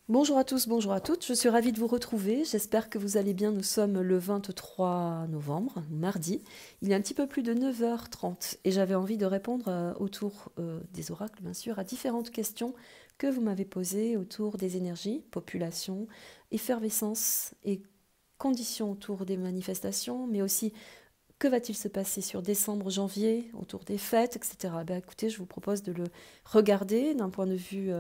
Bonjour à tous, bonjour à toutes, je suis ravie de vous retrouver, j'espère que vous allez bien, nous sommes le 23 novembre, mardi, il est un petit peu plus de 9h30 et j'avais envie de répondre autour des oracles bien sûr à différentes questions que vous m'avez posées autour des énergies, population, effervescence et conditions autour des manifestations, mais aussi que va-t-il se passer sur décembre, janvier, autour des fêtes, etc. Ben, écoutez, je vous propose de le regarder d'un point de vue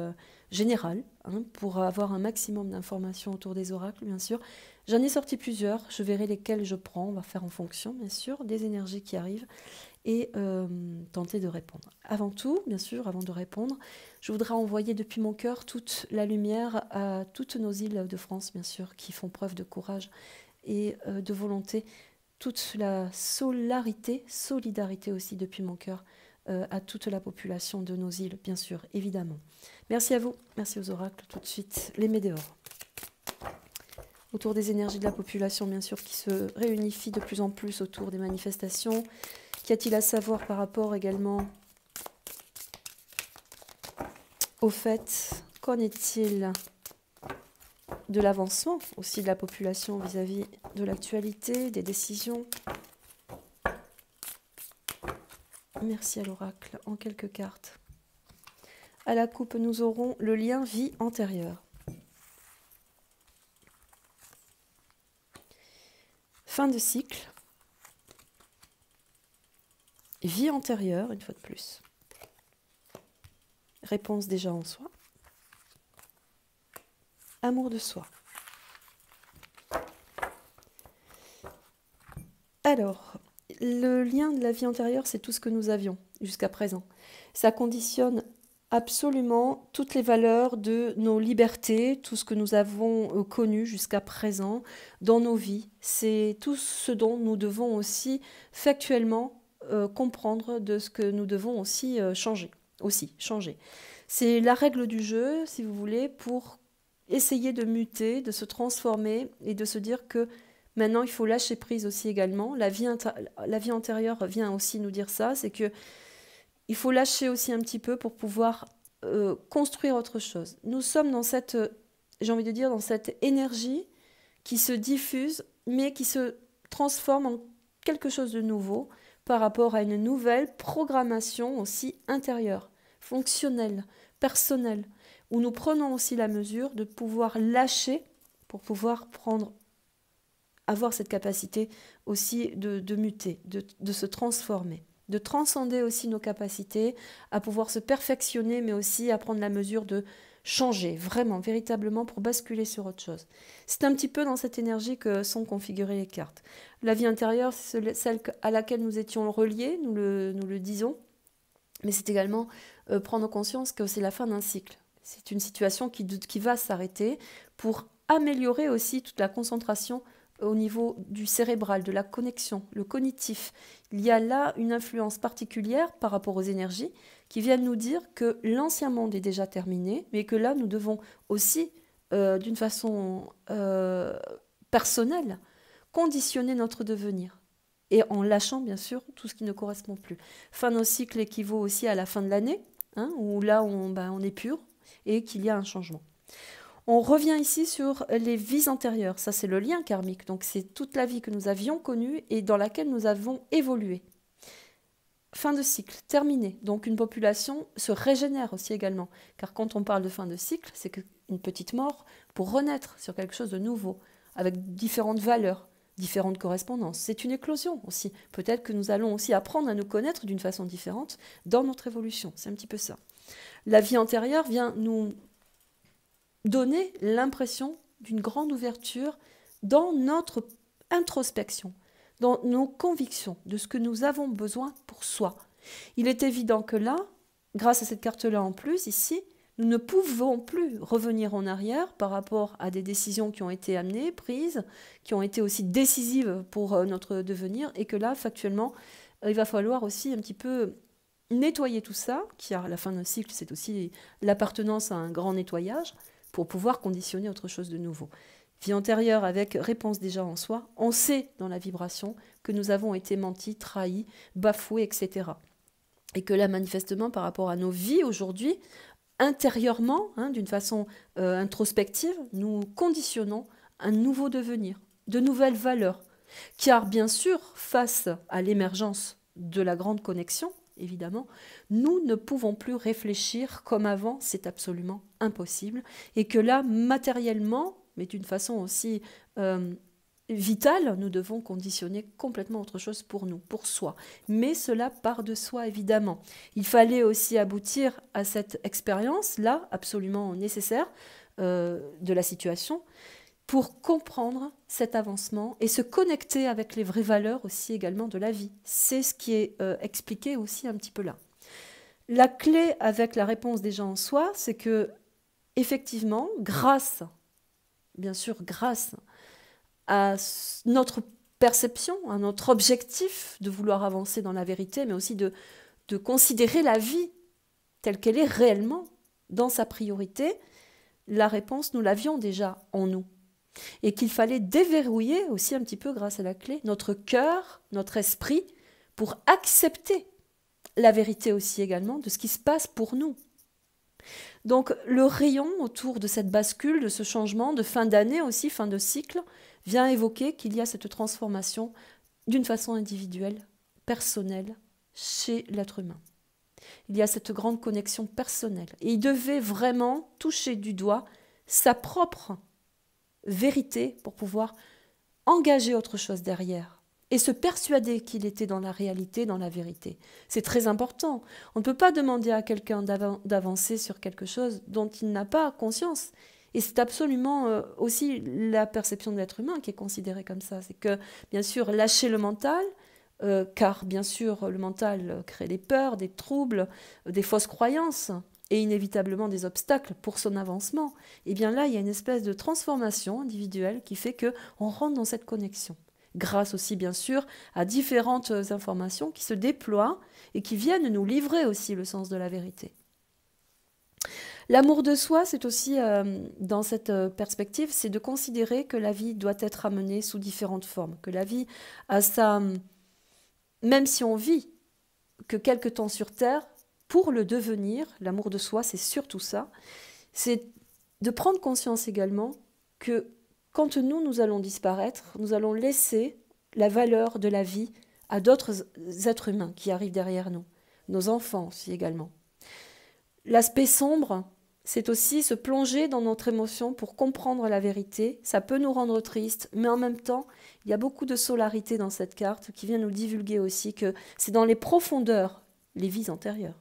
général, hein, pour avoir un maximum d'informations autour des oracles, bien sûr. J'en ai sorti plusieurs, je verrai lesquels je prends, on va faire en fonction, bien sûr, des énergies qui arrivent et tenter de répondre. Avant tout, bien sûr, avant de répondre, je voudrais envoyer depuis mon cœur toute la lumière à toutes nos îles de France, bien sûr, qui font preuve de courage et de volonté, toute la solidarité aussi depuis mon cœur à toute la population de nos îles, bien sûr, évidemment. Merci à vous, merci aux oracles, tout de suite, les météores. Autour des énergies de la population, bien sûr, qui se réunifient de plus en plus autour des manifestations. Qu'y a-t-il à savoir par rapport également au fait, qu'en est-il de l'avancement aussi de la population vis-à-vis de l'actualité, des décisions? Merci à l'oracle, en quelques cartes. À la coupe, nous aurons le lien vie antérieure. Fin de cycle. Vie antérieure, une fois de plus. Réponse déjà en soi. Amour de soi. Alors, le lien de la vie antérieure, c'est tout ce que nous avions jusqu'à présent. Ça conditionne absolument toutes les valeurs de nos libertés, tout ce que nous avons connu jusqu'à présent dans nos vies. C'est tout ce dont nous devons aussi factuellement comprendre de ce que nous devons aussi changer. C'est la règle du jeu, si vous voulez, pour essayer de muter, de se transformer et de se dire que maintenant il faut lâcher prise aussi également. La vie antérieure vient aussi nous dire ça, c'est que il faut lâcher aussi un petit peu pour pouvoir construire autre chose. Nous sommes dans cette, j'ai envie de dire, dans cette énergie qui se diffuse, mais qui se transforme en quelque chose de nouveau par rapport à une nouvelle programmation aussi intérieure, fonctionnelle, personnelle, où nous prenons aussi la mesure de pouvoir lâcher pour pouvoir avoir cette capacité aussi de muter, de se transformer, de transcender aussi nos capacités, à pouvoir se perfectionner, mais aussi à prendre la mesure de changer, vraiment, véritablement, pour basculer sur autre chose. C'est un petit peu dans cette énergie que sont configurées les cartes. La vie intérieure, c'est celle à laquelle nous étions reliés, nous le disons, mais c'est également prendre conscience que c'est la fin d'un cycle. C'est une situation qui va s'arrêter pour améliorer aussi toute la concentration au niveau du cérébral, de la connexion, le cognitif. Il y a là une influence particulière par rapport aux énergies qui viennent nous dire que l'ancien monde est déjà terminé, mais que là, nous devons aussi, d'une façon personnelle, conditionner notre devenir. Et en lâchant, bien sûr, tout ce qui ne correspond plus. Fin d'un cycle équivaut aussi à la fin de l'année, hein, où là, on est pur et qu'il y a un changement. On revient ici sur les vies antérieures. Ça, c'est le lien karmique. Donc, c'est toute la vie que nous avions connue et dans laquelle nous avons évolué. Fin de cycle, terminé. Donc, une population se régénère aussi également. Car quand on parle de fin de cycle, c'est une petite mort pour renaître sur quelque chose de nouveau, avec différentes valeurs, différentes correspondances. C'est une éclosion aussi. Peut-être que nous allons aussi apprendre à nous connaître d'une façon différente dans notre évolution. C'est un petit peu ça. La vie antérieure vient nous donner l'impression d'une grande ouverture dans notre introspection, dans nos convictions de ce que nous avons besoin pour soi. Il est évident que là, grâce à cette carte-là en plus, ici, nous ne pouvons plus revenir en arrière par rapport à des décisions qui ont été amenées, prises, qui ont été aussi décisives pour notre devenir, et que là, factuellement, il va falloir aussi un petit peu nettoyer tout ça, qui à la fin d'un cycle, c'est aussi l'appartenance à un grand nettoyage, pour pouvoir conditionner autre chose de nouveau. Vie antérieure avec réponse déjà en soi, on sait dans la vibration que nous avons été mentis, trahis, bafoués, etc. Et que là, manifestement, par rapport à nos vies aujourd'hui, intérieurement, hein, d'une façon introspective, nous conditionnons un nouveau devenir, de nouvelles valeurs. Car bien sûr, face à l'émergence de la grande connexion, évidemment, nous ne pouvons plus réfléchir comme avant, c'est absolument impossible. Et que là, matériellement, mais d'une façon aussi vitale, nous devons conditionner complètement autre chose pour nous, pour soi. Mais cela part de soi, évidemment. Il fallait aussi aboutir à cette expérience-là, absolument nécessaire, de la situation, pour comprendre cet avancement et se connecter avec les vraies valeurs aussi également de la vie. C'est ce qui est expliqué aussi un petit peu là. La clé avec la réponse des gens en soi, c'est que effectivement, grâce, bien sûr, grâce à notre perception, à notre objectif de vouloir avancer dans la vérité, mais aussi de considérer la vie telle qu'elle est réellement, dans sa priorité, la réponse, nous l'avions déjà en nous. Et qu'il fallait déverrouiller aussi un petit peu grâce à la clé notre cœur, notre esprit, pour accepter la vérité aussi également de ce qui se passe pour nous. Donc le rayon autour de cette bascule, de ce changement, de fin d'année aussi, fin de cycle, vient évoquer qu'il y a cette transformation d'une façon individuelle, personnelle, chez l'être humain. Il y a cette grande connexion personnelle. Et il devait vraiment toucher du doigt sa propre vérité pour pouvoir engager autre chose derrière et se persuader qu'il était dans la réalité, dans la vérité. C'est très important. On ne peut pas demander à quelqu'un d'avancer sur quelque chose dont il n'a pas conscience. Et c'est absolument aussi la perception de l'être humain qui est considérée comme ça. C'est que, bien sûr, lâcher le mental, car bien sûr, le mental crée des peurs, des troubles, des fausses croyances, et inévitablement des obstacles pour son avancement, et bien là, il y a une espèce de transformation individuelle qui fait qu'on rentre dans cette connexion. Grâce aussi, bien sûr, à différentes informations qui se déploient et qui viennent nous livrer aussi le sens de la vérité. L'amour de soi, c'est aussi, dans cette perspective, c'est de considérer que la vie doit être amenée sous différentes formes, que la vie a sa... Même si on vit que quelque temps sur Terre, pour le devenir, l'amour de soi, c'est surtout ça, c'est de prendre conscience également que quand nous allons disparaître, nous allons laisser la valeur de la vie à d'autres êtres humains qui arrivent derrière nous, nos enfants aussi également. L'aspect sombre, c'est aussi se plonger dans notre émotion pour comprendre la vérité. Ça peut nous rendre tristes, mais en même temps, il y a beaucoup de solarité dans cette carte qui vient nous divulguer aussi que c'est dans les profondeurs, les vies antérieures,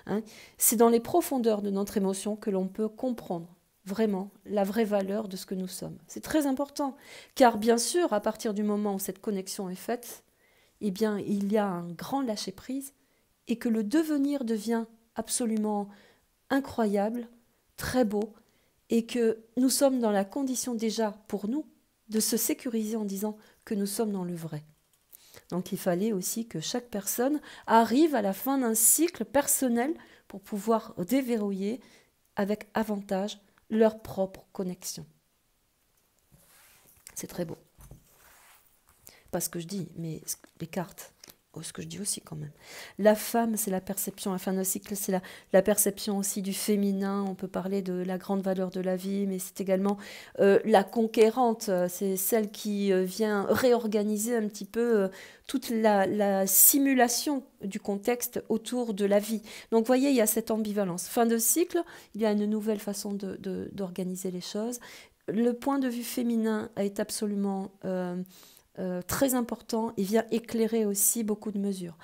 hein, c'est dans les profondeurs de notre émotion que l'on peut comprendre vraiment la vraie valeur de ce que nous sommes. C'est très important, car bien sûr, à partir du moment où cette connexion est faite, eh bien, il y a un grand lâcher-prise et que le devenir devient absolument incroyable, très beau, et que nous sommes dans la condition déjà pour nous de se sécuriser en disant que nous sommes dans le vrai. Donc il fallait aussi que chaque personne arrive à la fin d'un cycle personnel pour pouvoir déverrouiller avec avantage leur propre connexion. C'est très beau. Pas ce que je dis, mais les cartes. Ce que je dis aussi quand même. La femme, c'est la perception, la fin d'un cycle, c'est la perception aussi du féminin. On peut parler de la grande valeur de la vie, mais c'est également la conquérante. C'est celle qui vient réorganiser un petit peu toute la simulation du contexte autour de la vie. Donc, vous voyez, il y a cette ambivalence. Fin de cycle, il y a une nouvelle façon d'organiser les choses. Le point de vue féminin est absolument... très important et vient éclairer aussi beaucoup de mesures.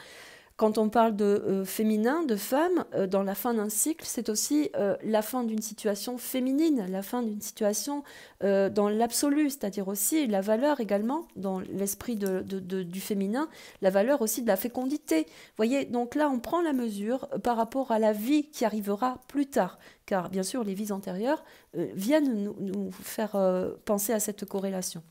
Quand on parle de féminin, de femme, dans la fin d'un cycle, c'est aussi la fin d'une situation féminine, la fin d'une situation dans l'absolu, c'est-à-dire aussi la valeur également, dans l'esprit du féminin, la valeur aussi de la fécondité. Vous voyez, donc là, on prend la mesure par rapport à la vie qui arrivera plus tard, car bien sûr, les vies antérieures viennent nous faire penser à cette corrélation.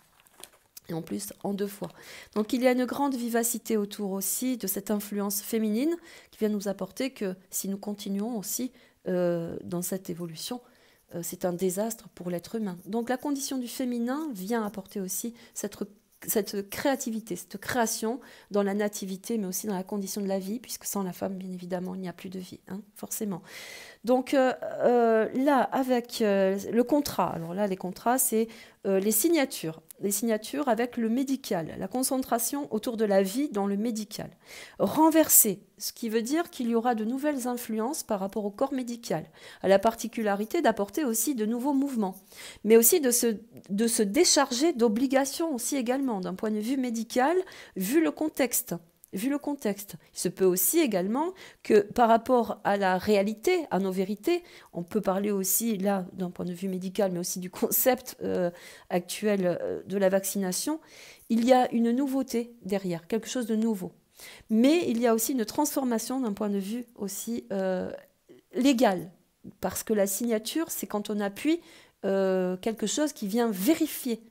Et en plus en 2 fois. Donc il y a une grande vivacité autour aussi de cette influence féminine qui vient nous apporter que si nous continuons aussi dans cette évolution, c'est un désastre pour l'être humain. Donc la condition du féminin vient apporter aussi cette cette créativité, cette création dans la nativité, mais aussi dans la condition de la vie, puisque sans la femme, bien évidemment, il n'y a plus de vie, hein, forcément. Donc là, avec le contrat, alors là, les contrats, c'est les signatures avec le médical, la concentration autour de la vie dans le médical. Renverser, ce qui veut dire qu'il y aura de nouvelles influences par rapport au corps médical, à la particularité d'apporter aussi de nouveaux mouvements, mais aussi de se décharger d'obligations aussi également, d'un point de vue médical, vu le contexte. Vu le contexte. Il se peut aussi également que par rapport à la réalité, à nos vérités, on peut parler aussi là d'un point de vue médical, mais aussi du concept actuel de la vaccination, il y a une nouveauté derrière, quelque chose de nouveau. Mais il y a aussi une transformation d'un point de vue aussi légal, parce que la signature, c'est quand on appuie quelque chose qui vient vérifier.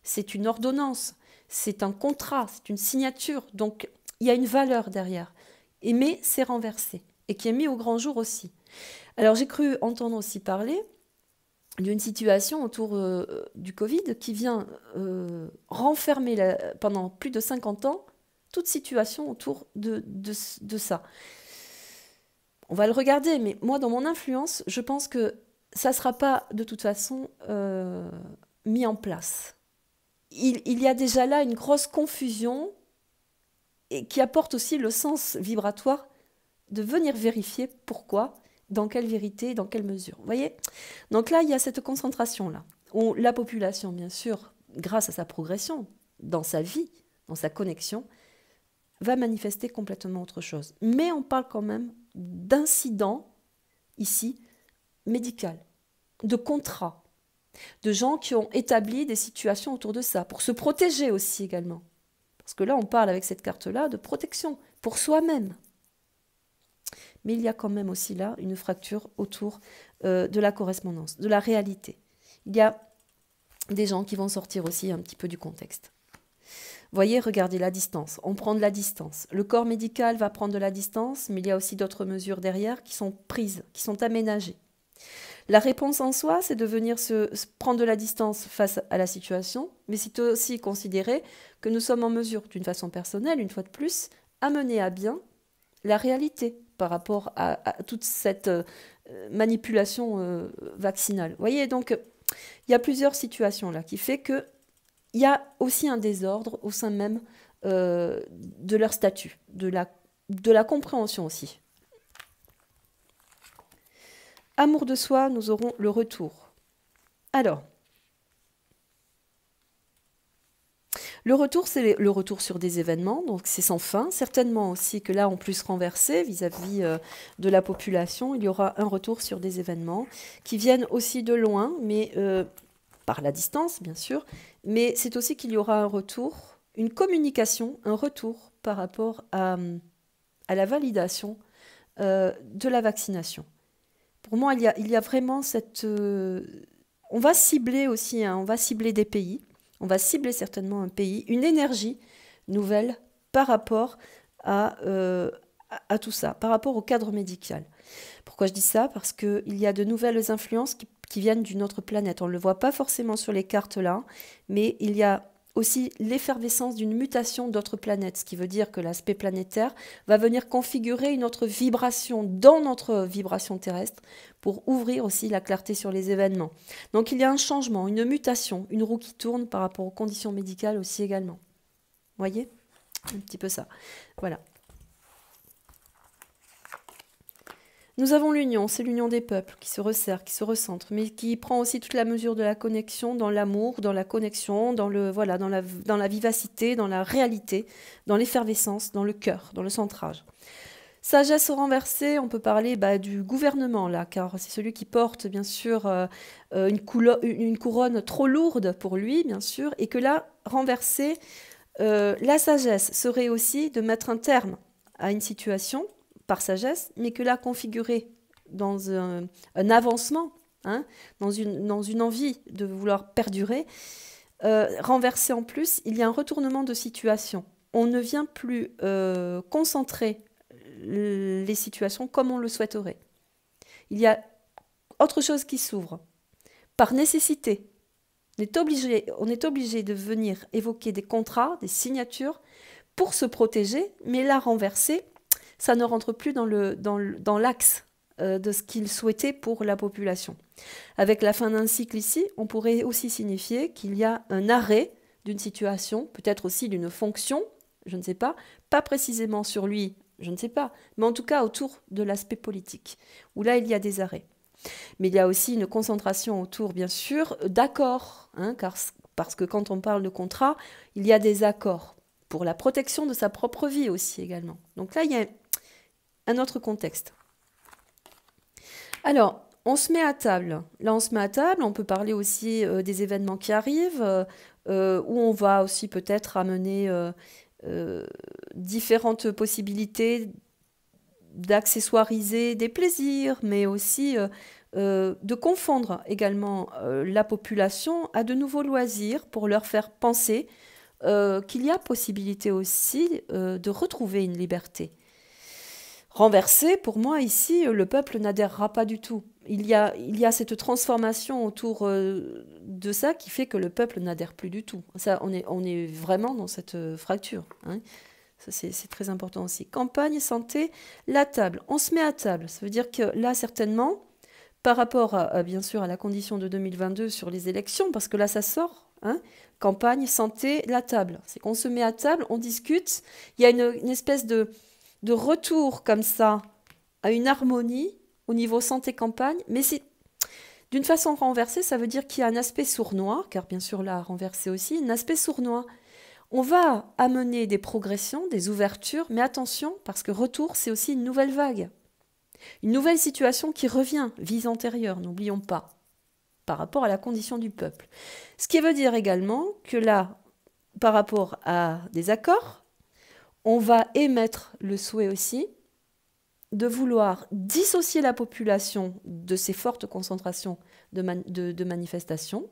C'est une ordonnance, c'est un contrat, c'est une signature, donc il y a une valeur derrière, mais c'est renversé, et qui est mis au grand jour aussi. Alors j'ai cru entendre aussi parler d'une situation autour du Covid qui vient renfermer pendant plus de 50 ans toute situation autour de ça. On va le regarder, mais moi dans mon influence, je pense que ça ne sera pas de toute façon mis en place. Il y a déjà là une grosse confusion et qui apporte aussi le sens vibratoire de venir vérifier pourquoi, dans quelle vérité, dans quelle mesure. Vous voyez? Donc là, il y a cette concentration-là, où la population, bien sûr, grâce à sa progression, dans sa vie, dans sa connexion, va manifester complètement autre chose. Mais on parle quand même d'incidents, ici, médical, de contrats, de gens qui ont établi des situations autour de ça, pour se protéger aussi également. Parce que là, on parle avec cette carte-là de protection pour soi-même. Mais il y a quand même aussi là une fracture autour de la correspondance, de la réalité. Il y a des gens qui vont sortir aussi un petit peu du contexte. Voyez, regardez la distance. On prend de la distance. Le corps médical va prendre de la distance, mais il y a aussi d'autres mesures derrière qui sont prises, qui sont aménagées. La réponse en soi, c'est de venir se prendre de la distance face à la situation, mais c'est aussi considérer que nous sommes en mesure, d'une façon personnelle, une fois de plus, à mener à bien la réalité par rapport à toute cette manipulation vaccinale. Vous voyez, donc, il y a plusieurs situations là qui fait qu'il y a aussi un désordre au sein même de leur statut, de la compréhension aussi. Amour de soi, nous aurons le retour. Alors, le retour, c'est le retour sur des événements, donc c'est sans fin. Certainement aussi que là, on peut se renverser vis-à-vis de la population. Il y aura un retour sur des événements qui viennent aussi de loin, mais par la distance, bien sûr. Mais c'est aussi qu'il y aura un retour, une communication, un retour par rapport à la validation de la vaccination. Pour moi, il y a vraiment cette... on va cibler aussi, hein, on va cibler des pays, on va cibler certainement un pays, une énergie nouvelle par rapport à tout ça, par rapport au cadre médical. Pourquoi je dis ça? Parce qu'il y a de nouvelles influences qui viennent d'une autre planète. On ne le voit pas forcément sur les cartes là, mais il y a aussi l'effervescence d'une mutation d'autres planètes, ce qui veut dire que l'aspect planétaire va venir configurer une autre vibration dans notre vibration terrestre pour ouvrir aussi la clarté sur les événements. Donc il y a un changement, une mutation, une roue qui tourne par rapport aux conditions médicales aussi également. Vous voyez? Un petit peu ça. Voilà. Nous avons l'union, c'est l'union des peuples qui se resserre, qui se recentre, mais qui prend aussi toute la mesure de la connexion dans l'amour, dans la connexion, dans la vivacité, dans la réalité, dans l'effervescence, dans le cœur, dans le centrage. Sagesse renversée, on peut parler du gouvernement là, car c'est celui qui porte bien sûr une couronne trop lourde pour lui, bien sûr, et que là, renversée, la sagesse serait aussi de mettre un terme à une situation par sagesse, mais que là, configuré dans un avancement, hein, dans une envie de vouloir perdurer, renversé en plus, il y a un retournement de situation. On ne vient plus concentrer les situations comme on le souhaiterait. Il y a autre chose qui s'ouvre, par nécessité, On est obligé de venir évoquer des contrats, des signatures pour se protéger, mais là, renverser, ça ne rentre plus dans l'axe de ce qu'il souhaitait pour la population. Avec la fin d'un cycle ici, on pourrait aussi signifier qu'il y a un arrêt d'une situation, peut-être aussi d'une fonction, je ne sais pas précisément sur lui, je ne sais pas, mais en tout cas autour de l'aspect politique, où là il y a des arrêts. Mais il y a aussi une concentration autour, bien sûr, d'accords, hein, parce que quand on parle de contrat, il y a des accords pour la protection de sa propre vie aussi également. Donc là, il y a un autre contexte. Alors, on se met à table. Là, on se met à table. On peut parler aussi des événements qui arrivent, où on va aussi peut-être amener différentes possibilités d'accessoiriser des plaisirs, mais aussi de confondre également la population à de nouveaux loisirs pour leur faire penser qu'il y a possibilité aussi de retrouver une liberté. Renversé, pour moi, ici, le peuple n'adhérera pas du tout. Il y a cette transformation autour de ça qui fait que le peuple n'adhère plus du tout. Ça, on est vraiment dans cette fracture. Hein. Ça, c'est très important aussi. Campagne, santé, la table. On se met à table. Ça veut dire que là, certainement, par rapport bien sûr à la condition de 2022 sur les élections, parce que là, ça sort, hein, campagne, santé, la table. C'est qu'on se met à table, on discute. Il y a une espèce de retour comme ça à une harmonie au niveau santé-campagne, mais c'est d'une façon renversée, ça veut dire qu'il y a un aspect sournois, car bien sûr là, renversé aussi, un aspect sournois. On va amener des progressions, des ouvertures, mais attention, parce que retour, c'est aussi une nouvelle vague. Une nouvelle situation qui revient, vie antérieure, n'oublions pas, par rapport à la condition du peuple. Ce qui veut dire également que là, par rapport à des accords, on va émettre le souhait aussi de vouloir dissocier la population de ces fortes concentrations de manifestations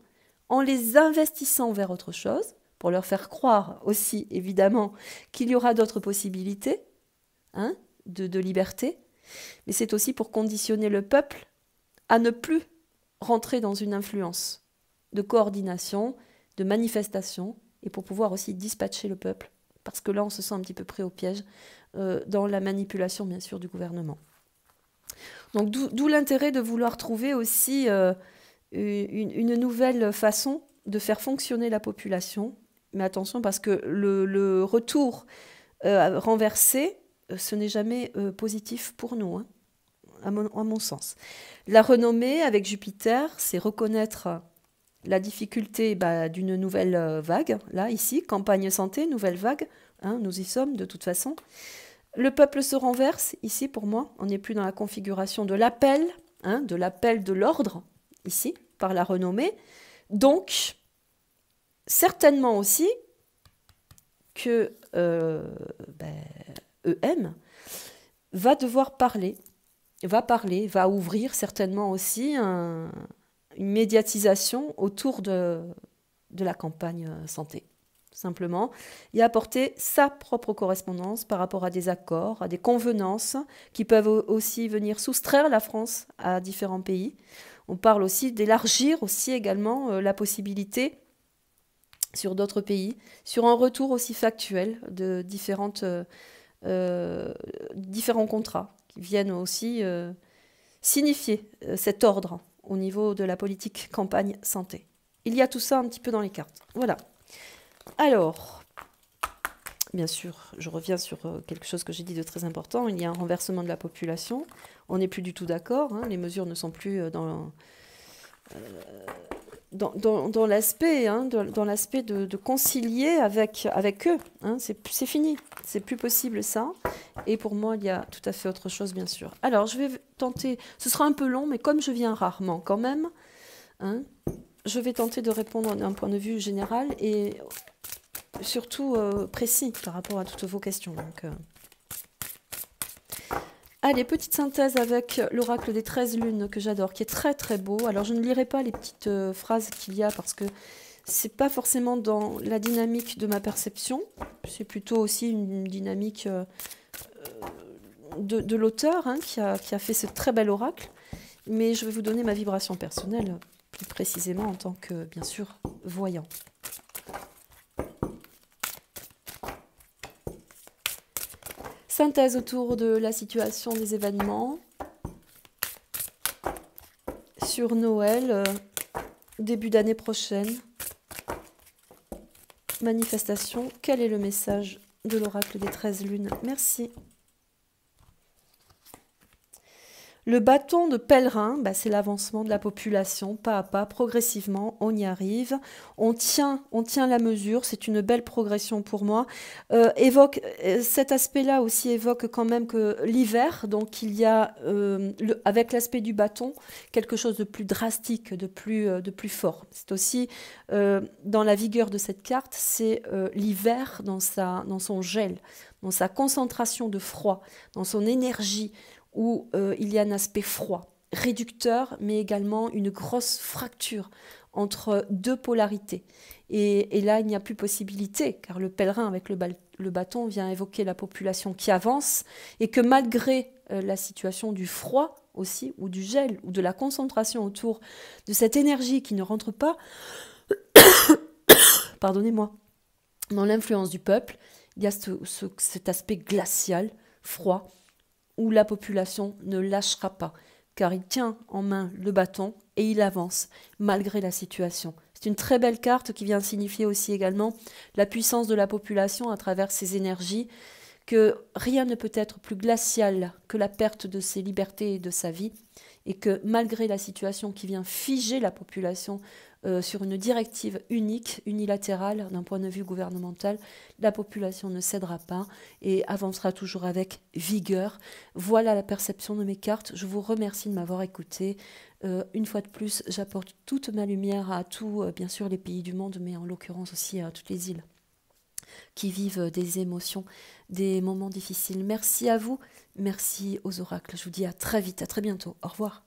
en les investissant vers autre chose, pour leur faire croire aussi, évidemment, qu'il y aura d'autres possibilités hein, de liberté, mais c'est aussi pour conditionner le peuple à ne plus rentrer dans une influence de coordination, de manifestation, et pour pouvoir aussi dispatcher le peuple parce que là, on se sent un petit peu pris au piège dans la manipulation, bien sûr, du gouvernement. Donc, d'où l'intérêt de vouloir trouver aussi une nouvelle façon de faire fonctionner la population. Mais attention, parce que le retour renversé, ce n'est jamais positif pour nous, hein, à mon sens. La renommée avec Jupiter, c'est reconnaître la difficulté d'une nouvelle vague, là, ici, campagne santé, nouvelle vague, hein, nous y sommes de toute façon. Le peuple se renverse, ici, pour moi, on n'est plus dans la configuration de l'appel, hein, de l'ordre, ici, par la renommée. Donc, certainement aussi que EM va devoir parler, va ouvrir certainement aussi une médiatisation autour de la campagne santé, tout simplement, et apporter sa propre correspondance par rapport à des accords, à des convenances qui peuvent aussi venir soustraire la France à différents pays. On parle aussi d'élargir aussi également la possibilité sur d'autres pays, sur un retour aussi factuel de différents contrats qui viennent aussi signifier cet ordre au niveau de la politique campagne santé. Il y a tout ça un petit peu dans les cartes. Voilà. Alors, bien sûr, je reviens sur quelque chose que j'ai dit de très important. Il y a un renversement de la population. On n'est plus du tout d'accord. Hein. Les mesures ne sont plus dans l'aspect de concilier avec eux. Hein. C'est fini. C'est plus possible ça. Et pour moi, il y a tout à fait autre chose, bien sûr. Alors, je vais tenter, ce sera un peu long, mais comme je viens rarement quand même, hein, je vais tenter de répondre d'un point de vue général et surtout précis par rapport à toutes vos questions. Donc, allez, petite synthèse avec l'oracle des 13 lunes que j'adore, qui est très très beau. Alors, je ne lirai pas les petites phrases qu'il y a parce que c'est pas forcément dans la dynamique de ma perception. C'est plutôt aussi une dynamique de l'auteur hein, qui a fait ce très bel oracle. Mais je vais vous donner ma vibration personnelle, plus précisément en tant que, bien sûr, voyants. Synthèse autour de la situation des événements. Sur Noël, début d'année prochaine. Manifestation, quel est le message de l'oracle des 13 lunes? Merci. Le bâton de pèlerin, c'est l'avancement de la population, pas à pas, progressivement, on y arrive. On tient la mesure, c'est une belle progression pour moi. Cet aspect-là aussi évoque quand même que l'hiver, donc il y a, avec l'aspect du bâton, quelque chose de plus drastique, de plus fort. C'est aussi, dans la vigueur de cette carte, c'est l'hiver dans son gel, dans sa concentration de froid, dans son énergie, où il y a un aspect froid, réducteur, mais également une grosse fracture entre deux polarités. Et là, il n'y a plus possibilité, car le pèlerin avec le bâton vient évoquer la population qui avance, et que malgré la situation du froid aussi, ou du gel, ou de la concentration autour de cette énergie qui ne rentre pas, pardonnez-moi, dans l'influence du peuple, il y a cet aspect glacial, froid, où la population ne lâchera pas, car il tient en main le bâton et il avance, malgré la situation. C'est une très belle carte qui vient signifier aussi également la puissance de la population à travers ses énergies, que rien ne peut être plus glacial que la perte de ses libertés et de sa vie, et que malgré la situation qui vient figer la population sur une directive unique, unilatérale d'un point de vue gouvernemental, la population ne cédera pas et avancera toujours avec vigueur. Voilà la perception de mes cartes. Je vous remercie de m'avoir écouté. Une fois de plus, j'apporte toute ma lumière à tous, bien sûr, les pays du monde, mais en l'occurrence aussi à toutes les îles qui vivent des émotions, des moments difficiles. Merci à vous, merci aux oracles. Je vous dis à très vite, à très bientôt. Au revoir.